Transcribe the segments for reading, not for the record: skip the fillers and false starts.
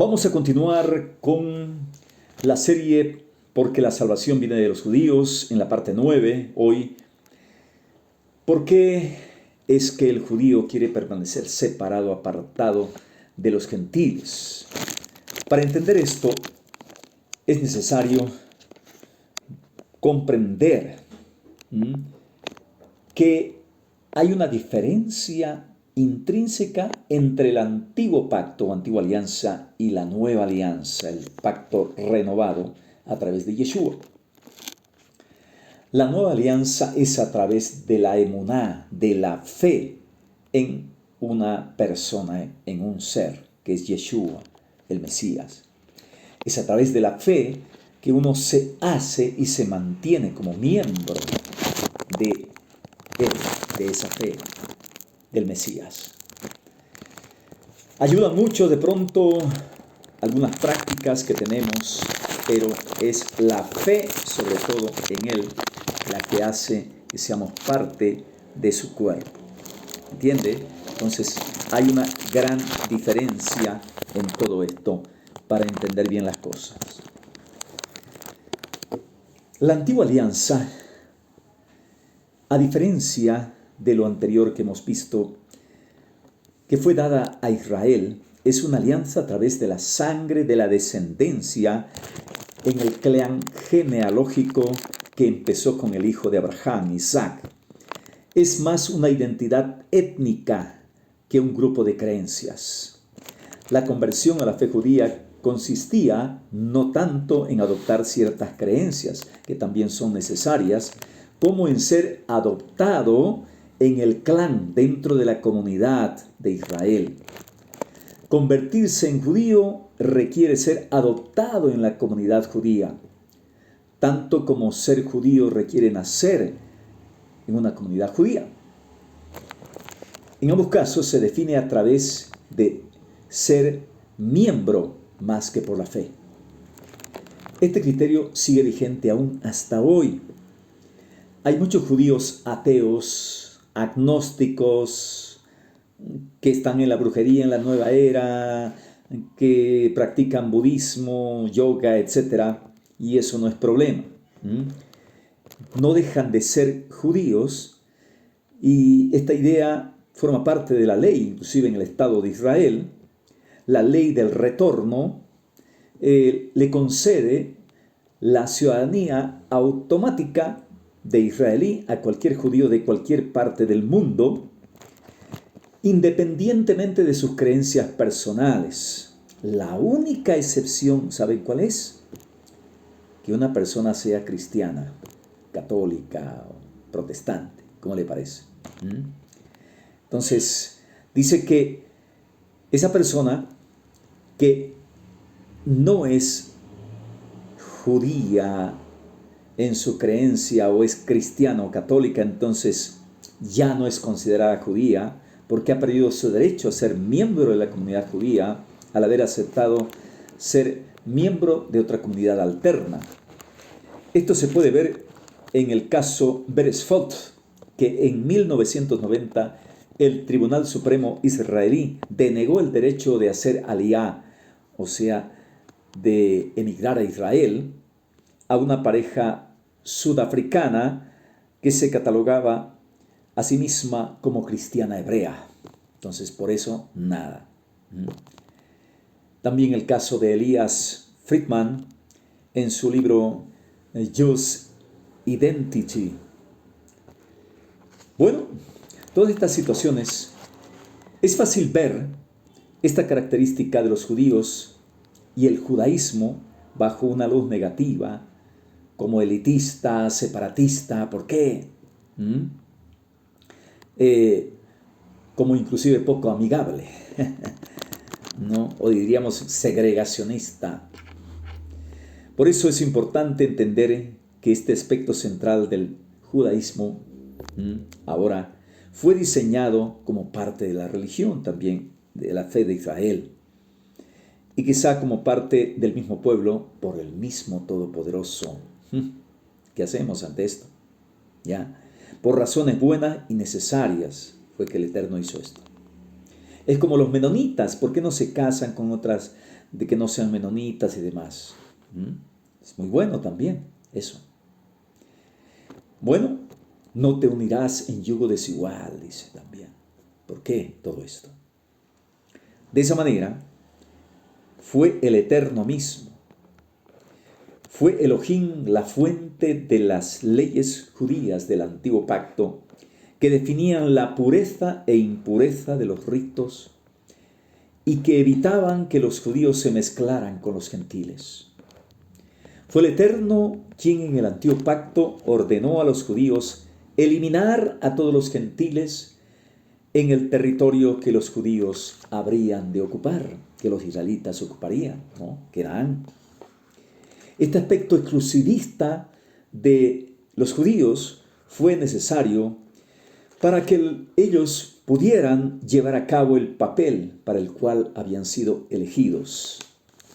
Vamos a continuar con la serie Porque la salvación viene de los judíos, en la parte 9 hoy. ¿Por qué es que el judío quiere permanecer separado, apartado de los gentiles? Para entender esto es necesario comprender que hay una diferencia intrínseca entre el antiguo pacto o antigua alianza y la nueva alianza, el pacto renovado a través de Yeshua. La nueva alianza es a través de la emuná, de la fe en una persona, en un ser, que es Yeshua, el Mesías. Es a través de la fe que uno se hace y se mantiene como miembro de él, de esa fe del Mesías. Ayuda mucho de pronto algunas prácticas que tenemos, pero es la fe sobre todo en él la que hace que seamos parte de su cuerpo. ¿Entiende? Entonces hay una gran diferencia en todo esto para entender bien las cosas. La antigua alianza, a diferencia de lo anterior que hemos visto, que fue dada a Israel, es una alianza a través de la sangre de la descendencia en el clan genealógico que empezó con el hijo de Abraham, Isaac. Es más una identidad étnica que un grupo de creencias. La conversión a la fe judía consistía no tanto en adoptar ciertas creencias, que también son necesarias, como en ser adoptado en el clan dentro de la comunidad de Israel. Convertirse en judío requiere ser adoptado en la comunidad judía, tanto como ser judío requiere nacer en una comunidad judía. En ambos casos se define a través de ser miembro más que por la fe. Este criterio sigue vigente aún hasta hoy. Hay muchos judíos ateos, agnósticos, que están en la brujería en la nueva era, que practican budismo, yoga, etc. Y eso no es problema. No dejan de ser judíos y esta idea forma parte de la ley, inclusive en el Estado de Israel. La ley del retorno le concede la ciudadanía automática de israelí a cualquier judío de cualquier parte del mundo, independientemente de sus creencias personales. La única excepción, ¿saben cuál es? Que una persona sea cristiana, católica o protestante. ¿Cómo le parece? Entonces, dice que esa persona que no es judía en su creencia o es cristiana o católica, entonces ya no es considerada judía porque ha perdido su derecho a ser miembro de la comunidad judía al haber aceptado ser miembro de otra comunidad alterna. Esto se puede ver en el caso Beresfot, que en 1990 el Tribunal Supremo israelí denegó el derecho de hacer aliyá, o sea, de emigrar a Israel, a una pareja sudafricana que se catalogaba a sí misma como cristiana hebrea. Entonces, por eso, nada. También el caso de Elias Friedman en su libro Jewish Identity. Bueno, todas estas situaciones, es fácil ver esta característica de los judíos y el judaísmo bajo una luz negativa, como elitista, separatista. ¿Por qué? Como inclusive poco amigable, ¿no? O diríamos segregacionista. Por eso es importante entender que este aspecto central del judaísmo ahora fue diseñado como parte de la religión también, de la fe de Israel, y quizá como parte del mismo pueblo por el mismo Todopoderoso. ¿Qué hacemos ante esto? ¿Ya? Por razones buenas y necesarias fue que el Eterno hizo esto. Es como los menonitas, ¿por qué no se casan con otras de que no sean menonitas y demás. Es muy bueno también eso. Bueno, no te unirás en yugo desigual, dice también. ¿Por qué todo esto? De esa manera, fue el Eterno mismo. Fue Elohim la fuente de las leyes judías del antiguo pacto que definían la pureza e impureza de los ritos y que evitaban que los judíos se mezclaran con los gentiles. Fue el Eterno quien en el antiguo pacto ordenó a los judíos eliminar a todos los gentiles en el territorio que los judíos habrían de ocupar, que los israelitas ocuparían, ¿no? Canaán. Este aspecto exclusivista de los judíos fue necesario para que ellos pudieran llevar a cabo el papel para el cual habían sido elegidos,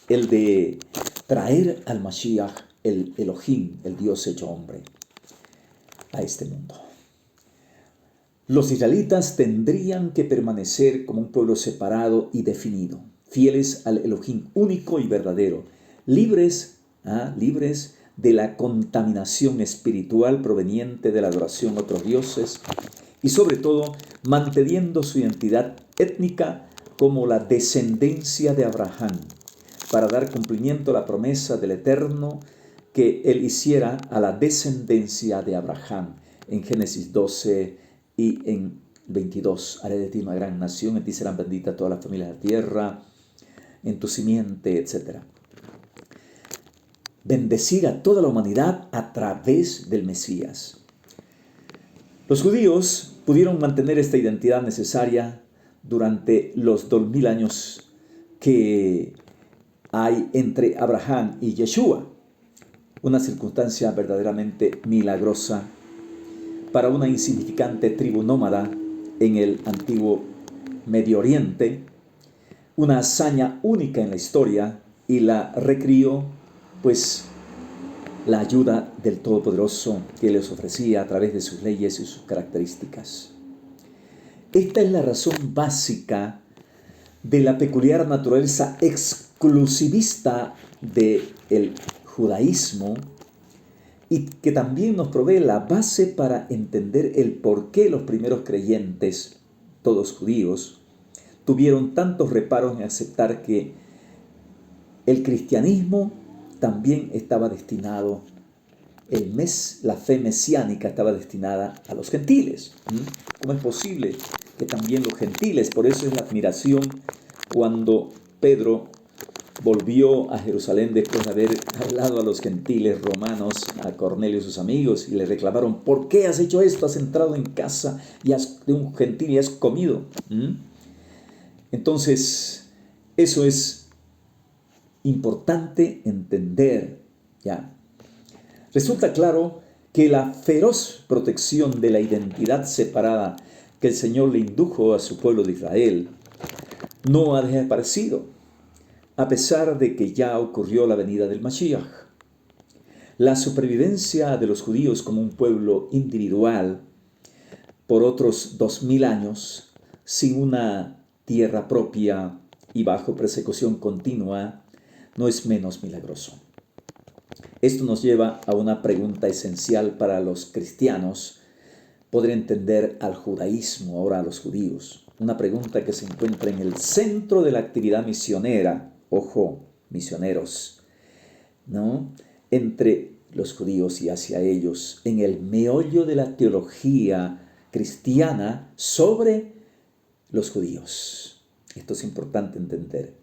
el de traer al Mashiach, el Elohim, el Dios hecho hombre, a este mundo. Los israelitas tendrían que permanecer como un pueblo separado y definido, fieles al Elohim único y verdadero, libres de la contaminación espiritual proveniente de la adoración a otros dioses y sobre todo manteniendo su identidad étnica como la descendencia de Abraham, para dar cumplimiento a la promesa del Eterno que él hiciera a la descendencia de Abraham en Génesis 12 y en 22. Haré de ti una gran nación, en ti serán benditas todas las familias de la tierra, en tu simiente, etc. Bendecir a toda la humanidad a través del Mesías. Los judíos pudieron mantener esta identidad necesaria durante los 2000 años que hay entre Abraham y Yeshua, una circunstancia verdaderamente milagrosa para una insignificante tribu nómada en el antiguo Medio Oriente, una hazaña única en la historia, y la recrió pues la ayuda del Todopoderoso que les ofrecía a través de sus leyes y sus características. Esta es la razón básica de la peculiar naturaleza exclusivista del judaísmo, y que también nos provee la base para entender el por qué los primeros creyentes, todos judíos, tuvieron tantos reparos en aceptar que el cristianismo también estaba destinado, la fe mesiánica estaba destinada a los gentiles. ¿Cómo es posible que también los gentiles? Por eso es la admiración cuando Pedro volvió a Jerusalén después de haber hablado a los gentiles romanos, a Cornelio y sus amigos, y le reclamaron: ¿por qué has hecho esto? Has entrado en casa de un gentil y has comido. Entonces, eso es importante entender, ¿ya? Resulta claro que la feroz protección de la identidad separada que el Señor le indujo a su pueblo de Israel no ha desaparecido, a pesar de que ya ocurrió la venida del Mashiach. La supervivencia de los judíos como un pueblo individual por otros 2000 años, sin una tierra propia y bajo persecución continua, no es menos milagroso. Esto nos lleva a una pregunta esencial para los cristianos: poder entender al judaísmo, ahora a los judíos. Una pregunta que se encuentra en el centro de la actividad misionera, ojo, misioneros, ¿no?, entre los judíos y hacia ellos, en el meollo de la teología cristiana sobre los judíos. Esto es importante entender,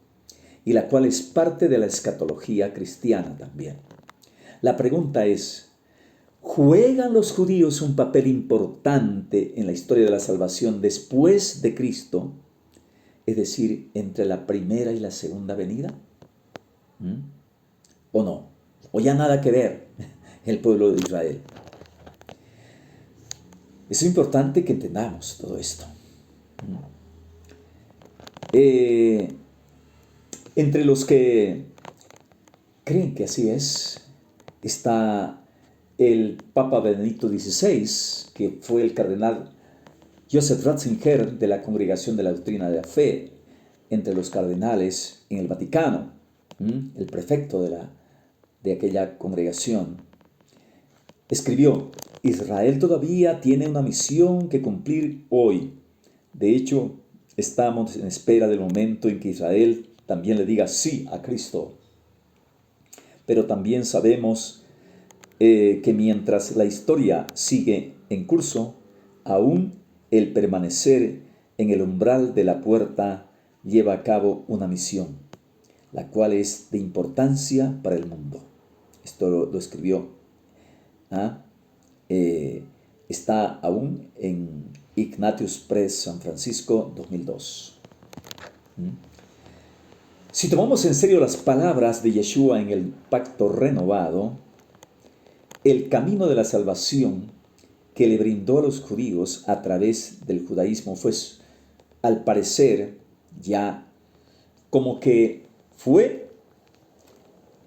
y la cual es parte de la escatología cristiana también. La pregunta es: ¿juegan los judíos un papel importante en la historia de la salvación después de Cristo? Es decir, entre la primera y la segunda venida. ¿O no? ¿O ya nada que ver el pueblo de Israel? Es importante que entendamos todo esto. Entre los que creen que así es, está el Papa Benedicto XVI, que fue el cardenal Joseph Ratzinger de la Congregación de la Doctrina de la Fe, entre los cardenales en el Vaticano. el prefecto de aquella congregación, escribió: Israel todavía tiene una misión que cumplir hoy. De hecho, estamos en espera del momento en que Israel también le diga sí a Cristo. Pero también sabemos que mientras la historia sigue en curso, aún el permanecer en el umbral de la puerta lleva a cabo una misión, la cual es de importancia para el mundo. Esto lo escribió. Está aún en Ignatius Press, San Francisco, 2002. Si tomamos en serio las palabras de Yeshua en el pacto renovado, el camino de la salvación que le brindó a los judíos a través del judaísmo fue, al parecer, ya como que fue,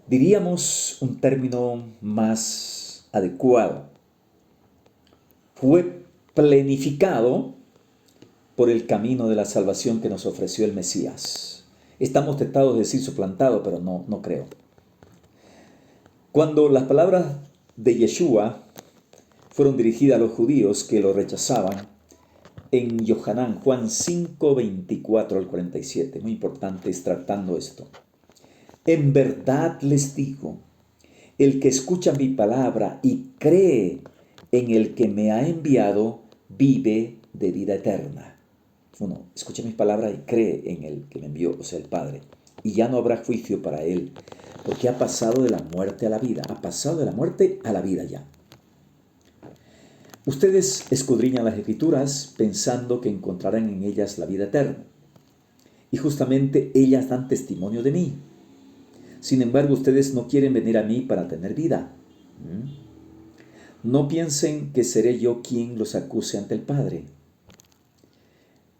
diríamos un término más adecuado, fue planificado por el camino de la salvación que nos ofreció el Mesías. Estamos tentados de decir suplantado, pero no creo. Cuando las palabras de Yeshua fueron dirigidas a los judíos que lo rechazaban, en Juan 5, 24 al 47, muy importante extractando esto. En verdad les digo, el que escucha mi palabra y cree en el que me ha enviado, vive de vida eterna. Uno, escucha mis palabras y cree en el que me envió, o sea, el Padre. Y ya no habrá juicio para él, porque ha pasado de la muerte a la vida. Ha pasado de la muerte a la vida ya. Ustedes escudriñan las Escrituras pensando que encontrarán en ellas la vida eterna. Y justamente ellas dan testimonio de mí. Sin embargo, ustedes no quieren venir a mí para tener vida. No piensen que seré yo quien los acuse ante el Padre.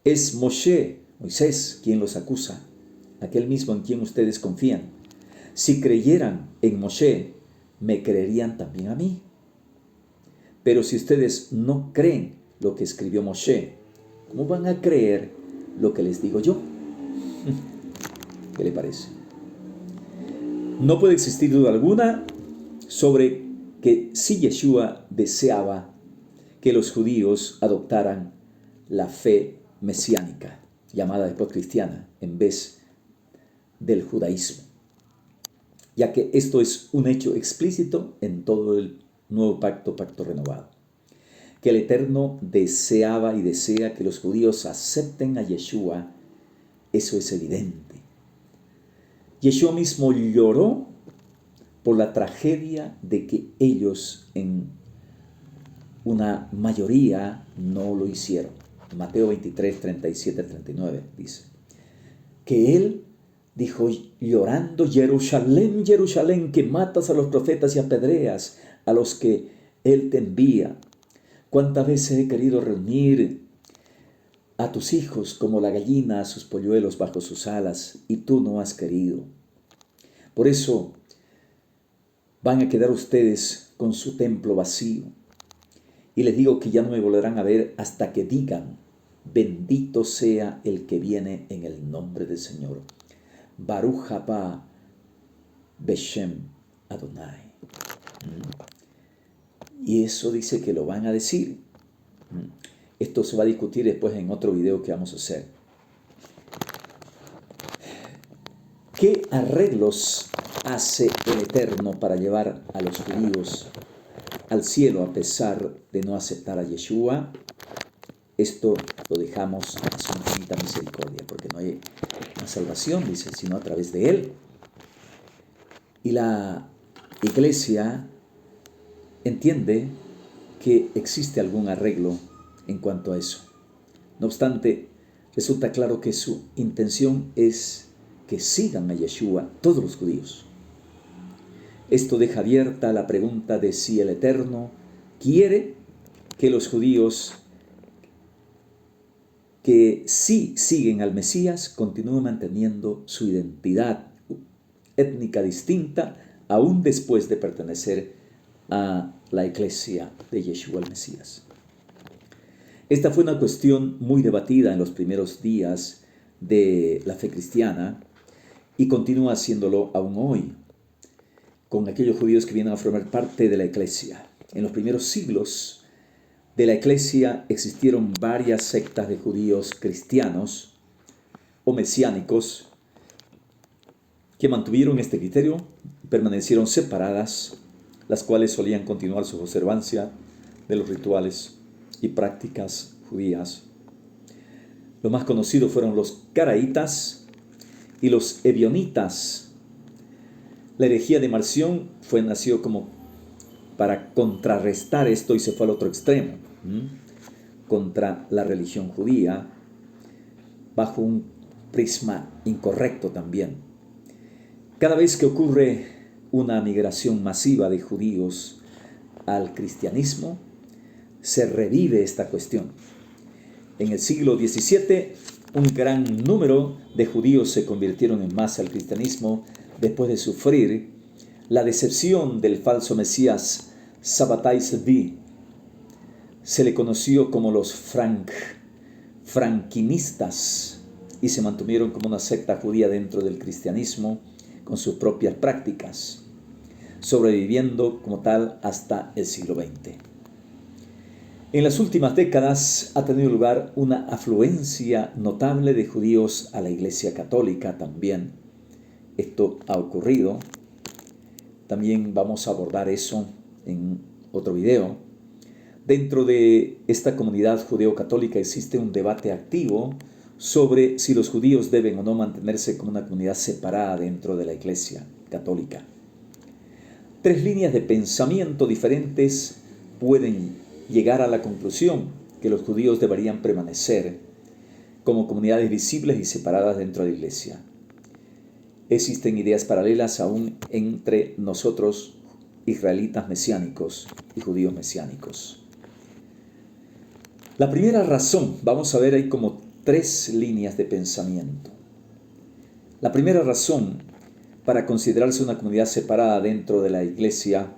Es Moisés, quien los acusa, aquel mismo en quien ustedes confían. Si creyeran en Moshe, me creerían también a mí. Pero si ustedes no creen lo que escribió Moshe, ¿cómo van a creer lo que les digo yo? ¿Qué le parece? No puede existir duda alguna sobre que si Yeshua deseaba que los judíos adoptaran la fe mesiánica, llamada después cristiana, en vez del judaísmo, ya que esto es un hecho explícito en todo el nuevo pacto renovado, que el Eterno deseaba y desea que los judíos acepten a Yeshua. Eso es evidente. Yeshua mismo lloró por la tragedia de que ellos en una mayoría no lo hicieron. Mateo 23, 37, 39 dice que él dijo llorando: Jerusalén, Jerusalén, que matas a los profetas y apedreas a los que él te envía. ¿Cuántas veces he querido reunir a tus hijos como la gallina a sus polluelos bajo sus alas, y tú no has querido? Por eso van a quedar ustedes con su templo vacío. Y les digo que ya no me volverán a ver hasta que digan: bendito sea el que viene en el nombre del Señor. Baruch haba Beshem Adonai. Y eso dice que lo van a decir. Esto se va a discutir después en otro video que vamos a hacer. ¿Qué arreglos hace el Eterno para llevar a los judíos al cielo a pesar de no aceptar a Yeshua? Esto lo dejamos a su infinita misericordia, porque no hay una salvación, dice, sino a través de Él. Y la Iglesia entiende que existe algún arreglo en cuanto a eso. No obstante, resulta claro que su intención es que sigan a Yeshua todos los judíos. Esto deja abierta la pregunta de si el Eterno quiere que los judíos que sí siguen al Mesías continúen manteniendo su identidad étnica distinta aún después de pertenecer a la iglesia de Yeshua el Mesías. Esta fue una cuestión muy debatida en los primeros días de la fe cristiana, y continúa haciéndolo aún hoy, con aquellos judíos que vienen a formar parte de la iglesia. En los primeros siglos de la iglesia existieron varias sectas de judíos cristianos o mesiánicos que mantuvieron este criterio, permanecieron separadas, las cuales solían continuar su observancia de los rituales y prácticas judías. Los más conocidos fueron los caraítas y los ebionitas. La herejía de Marción nació como para contrarrestar esto y se fue al otro extremo, contra la religión judía, bajo un prisma incorrecto también. Cada vez que ocurre una migración masiva de judíos al cristianismo, se revive esta cuestión. En el siglo XVII, un gran número de judíos se convirtieron en masa al cristianismo después de sufrir la decepción del falso Mesías Sabbatai Tzvi. Se le conoció como los franquinistas y se mantuvieron como una secta judía dentro del cristianismo con sus propias prácticas, sobreviviendo como tal hasta el siglo XX. En las últimas décadas ha tenido lugar una afluencia notable de judíos a la Iglesia Católica también. Esto ha ocurrido. También vamos a abordar eso en otro video. Dentro de esta comunidad judeo-católica existe un debate activo sobre si los judíos deben o no mantenerse como una comunidad separada dentro de la Iglesia Católica. Tres líneas de pensamiento diferentes pueden llegar a la conclusión que los judíos deberían permanecer como comunidades visibles y separadas dentro de la Iglesia. Existen ideas paralelas aún entre nosotros, israelitas mesiánicos y judíos mesiánicos. La primera razón, vamos a ver, hay como tres líneas de pensamiento. La primera razón para considerarse una comunidad separada dentro de la Iglesia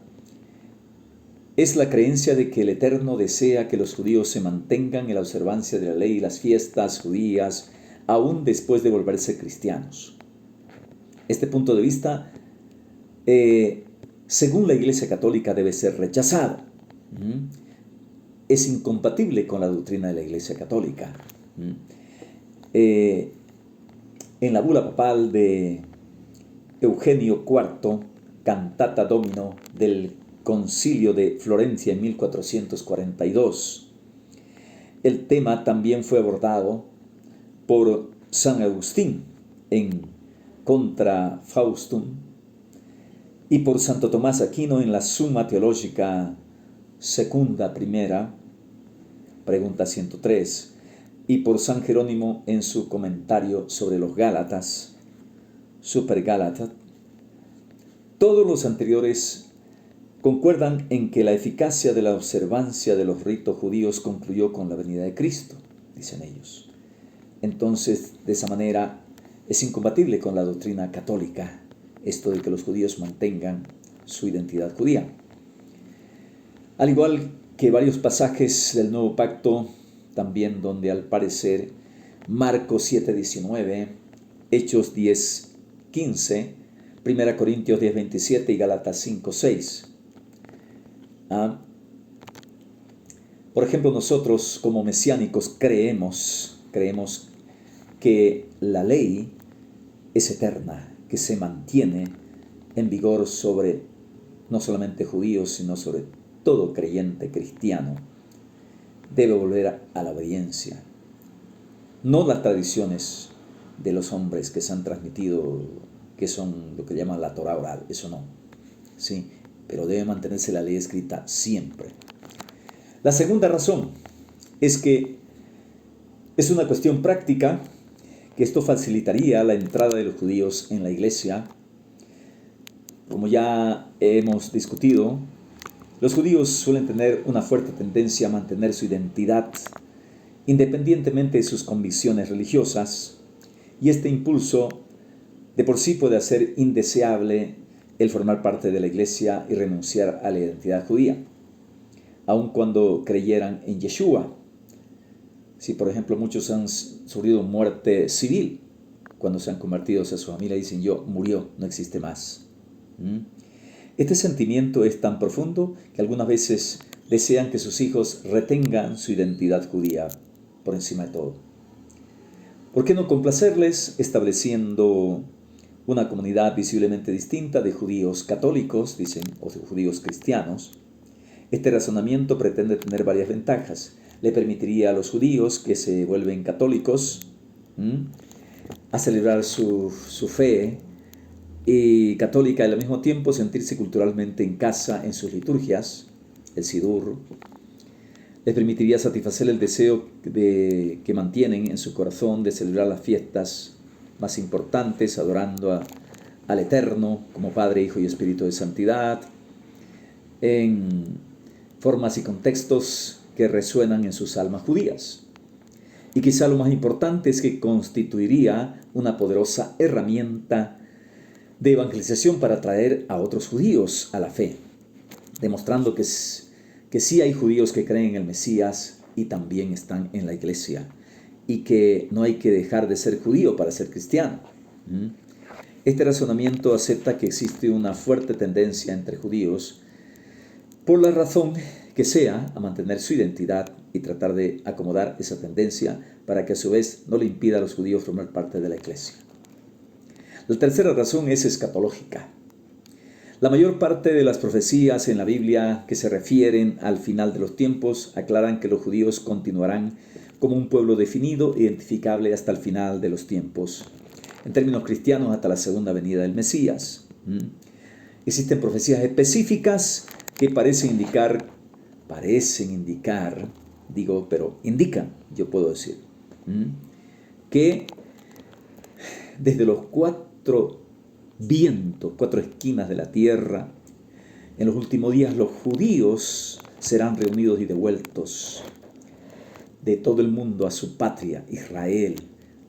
es la creencia de que el Eterno desea que los judíos se mantengan en la observancia de la ley y las fiestas judías, aún después de volverse cristianos. Este punto de vista, según la Iglesia Católica, debe ser rechazado. Es incompatible con la doctrina de la Iglesia Católica. En la bula papal de Eugenio IV, Cantata Domino, del Concilio de Florencia en 1442, el tema también fue abordado por San Agustín en Contra Faustum y por Santo Tomás Aquino en la Summa Theologica Secunda Primera, pregunta 103, y por San Jerónimo en su comentario sobre los Gálatas, Super Gálatas. Todos los anteriores concuerdan en que la eficacia de la observancia de los ritos judíos concluyó con la venida de Cristo, dicen ellos. Entonces, de esa manera, es incompatible con la doctrina católica, esto de que los judíos mantengan su identidad judía. Al igual que varios pasajes del Nuevo Pacto, también donde al parecer Marcos 7:19, Hechos 10:15, 1 Corintios 10:27 y Gálatas 5:6. Por ejemplo, nosotros como mesiánicos creemos que la ley es eterna, que se mantiene en vigor sobre no solamente judíos, sino sobre todo creyente cristiano. Debe volver a la obediencia, no las tradiciones de los hombres que se han transmitido, que son lo que llaman la Torah oral, eso no, sí, pero debe mantenerse la ley escrita siempre. La segunda razón es que es una cuestión práctica, que esto facilitaría la entrada de los judíos en la iglesia. Como ya hemos discutido, los judíos suelen tener una fuerte tendencia a mantener su identidad independientemente de sus convicciones religiosas, y este impulso de por sí puede hacer indeseable el formar parte de la iglesia y renunciar a la identidad judía, aun cuando creyeran en Yeshua. Si, por ejemplo, muchos han sufrido muerte civil cuando se han convertido hacia su familia, dicen: yo, murió, no existe más. Este sentimiento es tan profundo que algunas veces desean que sus hijos retengan su identidad judía por encima de todo. ¿Por qué no complacerles estableciendo una comunidad visiblemente distinta de judíos católicos, dicen, o de judíos cristianos? Este razonamiento pretende tener varias ventajas. Le permitiría a los judíos que se vuelven católicos a celebrar su fe y católica y al mismo tiempo sentirse culturalmente en casa en sus liturgias, el Sidur. Les permitiría satisfacer el deseo que mantienen en su corazón de celebrar las fiestas más importantes, adorando al Eterno como Padre, Hijo y Espíritu de Santidad, en formas y contextos que resuenan en sus almas judías. Y quizá lo más importante es que constituiría una poderosa herramienta de evangelización para atraer a otros judíos a la fe, demostrando que sí hay judíos que creen en el Mesías y también están en la iglesia, y que no hay que dejar de ser judío para ser cristiano. Este razonamiento acepta que existe una fuerte tendencia entre judíos, por la razón que sea, a mantener su identidad y tratar de acomodar esa tendencia para que a su vez no le impida a los judíos formar parte de la iglesia. La tercera razón es escatológica. La mayor parte de las profecías en la Biblia que se refieren al final de los tiempos aclaran que los judíos continuarán como un pueblo definido e identificable hasta el final de los tiempos, en términos cristianos hasta la segunda venida del Mesías. Existen profecías específicas que indican, yo puedo decir, que desde los cuatro vientos, cuatro esquinas de la tierra, en los últimos días los judíos serán reunidos y devueltos de todo el mundo a su patria, Israel,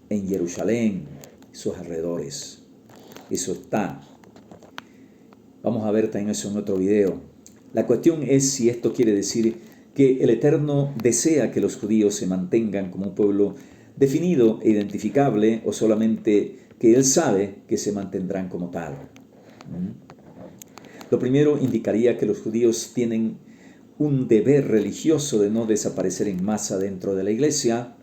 en Jerusalén y sus alrededores. Eso está. Vamos a ver también eso en otro video. La cuestión es si esto quiere decir que el Eterno desea que los judíos se mantengan como un pueblo definido e identificable, o solamente que Él sabe que se mantendrán como tal. Lo primero indicaría que los judíos tienen un deber religioso de no desaparecer en masa dentro de la iglesia,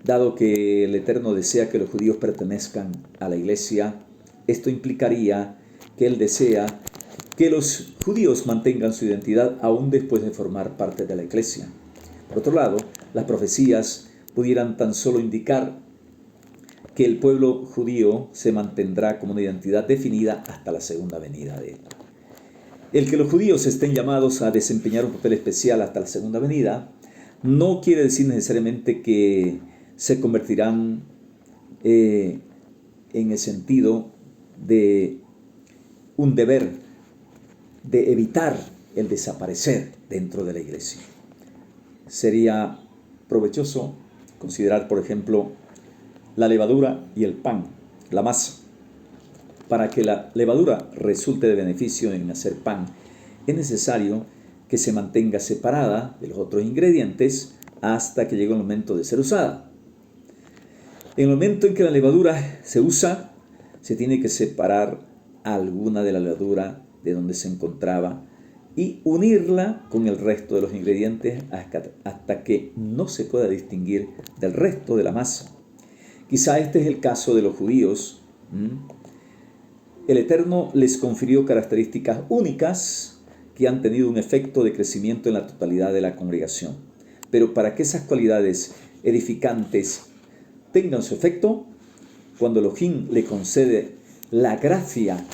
dado que el Eterno desea que los judíos pertenezcan a la iglesia. Esto implicaría que Él desea que los judíos mantengan su identidad aún después de formar parte de la iglesia. Por otro lado, las profecías pudieran tan solo indicar que el pueblo judío se mantendrá como una identidad definida hasta la segunda venida de Él. El que los judíos estén llamados a desempeñar un papel especial hasta la segunda venida no quiere decir necesariamente que se convertirán en el sentido de un deber de evitar el desaparecer dentro de la iglesia. Sería provechoso considerar, por ejemplo, la levadura y el pan, la masa. Para que la levadura resulte de beneficio en hacer pan, es necesario que se mantenga separada de los otros ingredientes hasta que llegue el momento de ser usada. En el momento en que la levadura se usa, se tiene que separar alguna de la levadura de donde se encontraba y unirla con el resto de los ingredientes hasta que no se pueda distinguir del resto de la masa. Quizá este es el caso de los judíos. El Eterno les confirió características únicas que han tenido un efecto de crecimiento en la totalidad de la congregación. Pero para que esas cualidades edificantes tengan su efecto, cuando Elohim le concede la gracia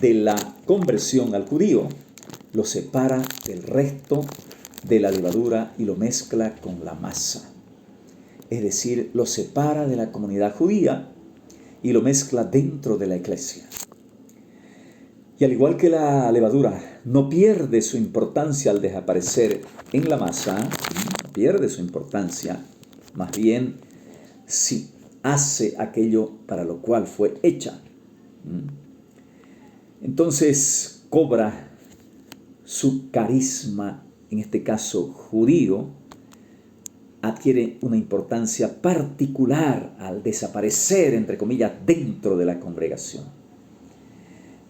de la conversión al judío, lo separa del resto de la levadura y lo mezcla con la masa. Es decir, lo separa de la comunidad judía y lo mezcla dentro de la iglesia. Y al igual que la levadura no pierde su importancia al desaparecer en la masa, no pierde su importancia, más bien sí hace aquello para lo cual fue hecha. Entonces cobra su carisma, en este caso judío, adquiere una importancia particular al desaparecer, entre comillas, dentro de la congregación.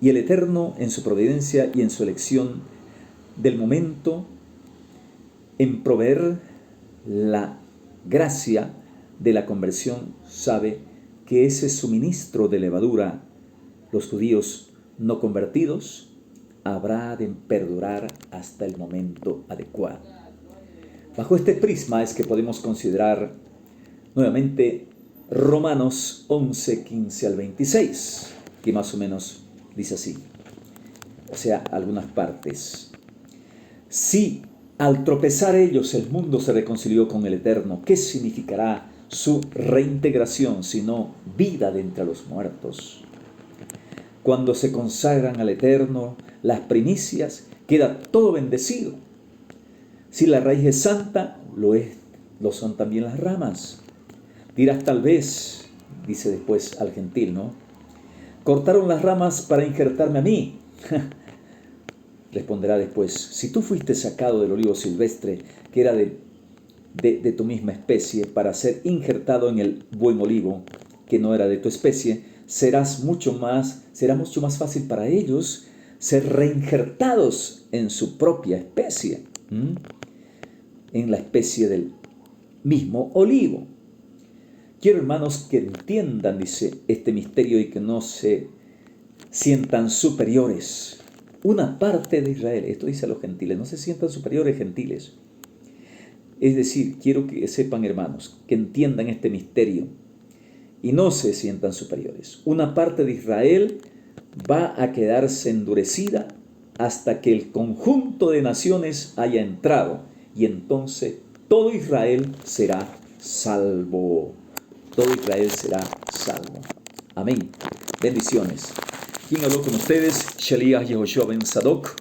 Y el Eterno, en su providencia y en su elección del momento, en proveer la gracia de la conversión, sabe que ese suministro de levadura, los judíos no convertidos, habrá de perdurar hasta el momento adecuado. Bajo este prisma es que podemos considerar nuevamente Romanos 11, 15 al 26, que más o menos dice así, o sea, algunas partes. Si al tropezar ellos el mundo se reconcilió con el Eterno, ¿qué significará su reintegración sino vida de entre los muertos? Cuando se consagran al Eterno las primicias, queda todo bendecido. Si la raíz es santa, lo son también las ramas. Dirás tal vez, dice después al gentil, ¿no? Cortaron las ramas para injertarme a mí. Responderá después, si tú fuiste sacado del olivo silvestre, que era de tu misma especie, para ser injertado en el buen olivo, que no era de tu especie, será mucho más fácil para ellos ser reinjertados en su propia especie, en la especie del mismo olivo. Quiero, hermanos, que entiendan, dice, este misterio y que no se sientan superiores. Una parte de Israel, esto dice a los gentiles, no se sientan superiores gentiles. Es decir, quiero que sepan, hermanos, que entiendan este misterio y no se sientan superiores. Una parte de Israel va a quedarse endurecida hasta que el conjunto de naciones haya entrado, y entonces todo Israel será salvo. Todo Israel será salvo. Amén. Bendiciones. ¿Quién habló con ustedes? Sheliach Yehoshua ben Sadok,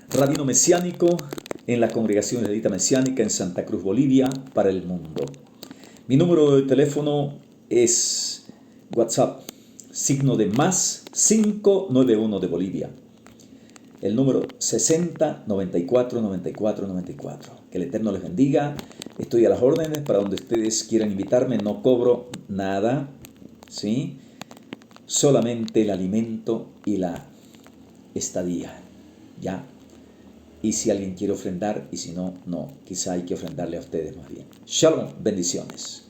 rabino mesiánico en la Congregación Israelita Mesiánica en Santa Cruz, Bolivia, para el mundo. Mi número de teléfono es WhatsApp, signo de más 591 de Bolivia. El número 60 94 94 94. Que el Eterno les bendiga. Estoy a las órdenes para donde ustedes quieran invitarme. No cobro nada, ¿sí? Solamente el alimento y la estadía, ¿ya? Y si alguien quiere ofrendar, y si no, no. Quizá hay que ofrendarle a ustedes más bien. Shalom, bendiciones.